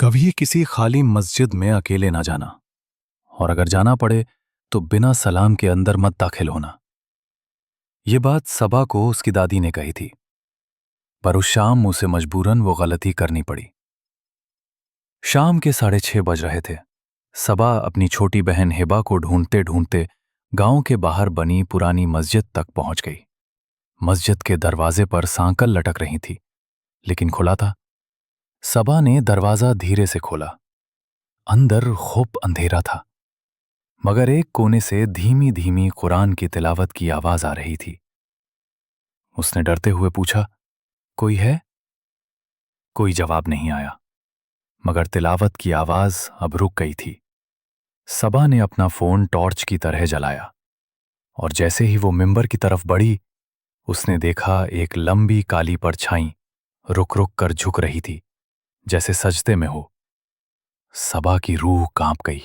कभी किसी खाली मस्जिद में अकेले ना जाना, और अगर जाना पड़े तो बिना सलाम के अंदर मत दाखिल होना। ये बात सबा को उसकी दादी ने कही थी, पर उस शाम उसे मजबूरन वो गलती करनी पड़ी। शाम के 6:30 बज रहे थे। सबा अपनी छोटी बहन हिबा को ढूंढते ढूंढते गांव के बाहर बनी पुरानी मस्जिद तक पहुंच गई। मस्जिद के दरवाजे पर सांकल लटक रही थी, लेकिन खुला था। सबा ने दरवाजा धीरे से खोला। अंदर खूब अंधेरा था, मगर एक कोने से धीमी धीमी कुरान की तिलावत की आवाज आ रही थी। उसने डरते हुए पूछा, कोई है? कोई जवाब नहीं आया, मगर तिलावत की आवाज अब रुक गई थी। सबा ने अपना फोन टॉर्च की तरह जलाया, और जैसे ही वो मिंबर की तरफ बढ़ी, उसने देखा एक लंबी काली परछाई रुक रुक कर झुक रही थी, जैसे सजदे में हो। सबा की रूह कांप गई।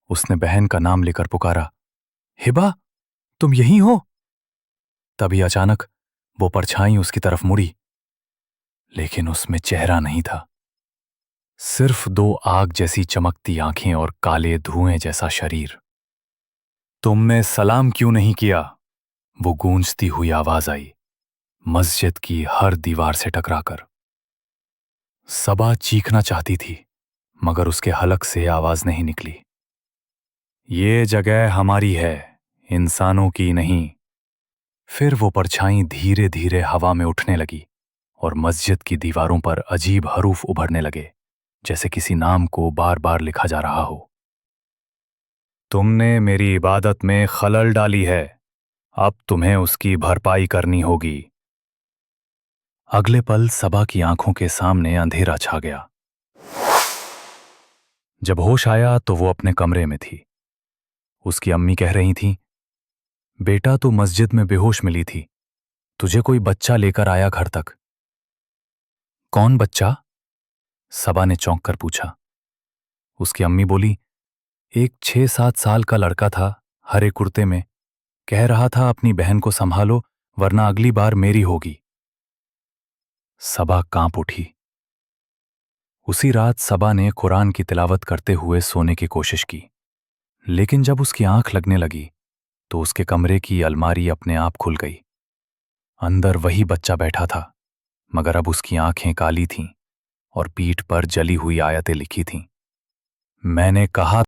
उसने बहन का नाम लेकर पुकारा, हिबा, तुम यहीं हो? तभी अचानक वो परछाई उसकी तरफ मुड़ी, लेकिन उसमें चेहरा नहीं था। सिर्फ दो आग जैसी चमकती आंखें और काले धुएं जैसा शरीर। तुमने सलाम क्यों नहीं किया? वो गूंजती हुई आवाज आई, मस्जिद की हर दीवार से टकराकर। सबा चीखना चाहती थी, मगर उसके हलक से आवाज नहीं निकली। ये जगह हमारी है, इंसानों की नहीं। फिर वो परछाई धीरे धीरे हवा में उठने लगी, और मस्जिद की दीवारों पर अजीब हरूफ उभरने लगे, जैसे किसी नाम को बार बार लिखा जा रहा हो। तुमने मेरी इबादत में खलल डाली है, अब तुम्हें उसकी भरपाई करनी होगी। अगले पल सबा की आंखों के सामने अंधेरा छा गया। जब होश आया तो वो अपने कमरे में थी। उसकी अम्मी कह रही थीं, बेटा तू मस्जिद में बेहोश मिली थी, तुझे कोई बच्चा लेकर आया घर तक। कौन बच्चा? सबा ने चौंक कर पूछा। उसकी अम्मी बोली, एक 6-7 साल का लड़का था, हरे कुर्ते में। कह रहा था अपनी बहन को संभालो, वरना अगली बार मेरी होगी। सबा कांप उठी। उसी रात सबा ने कुरान की तिलावत करते हुए सोने की कोशिश की, लेकिन जब उसकी आंख लगने लगी तो उसके कमरे की अलमारी अपने आप खुल गई। अंदर वही बच्चा बैठा था, मगर अब उसकी आंखें काली थीं और पीठ पर जली हुई आयतें लिखी थीं। मैंने कहा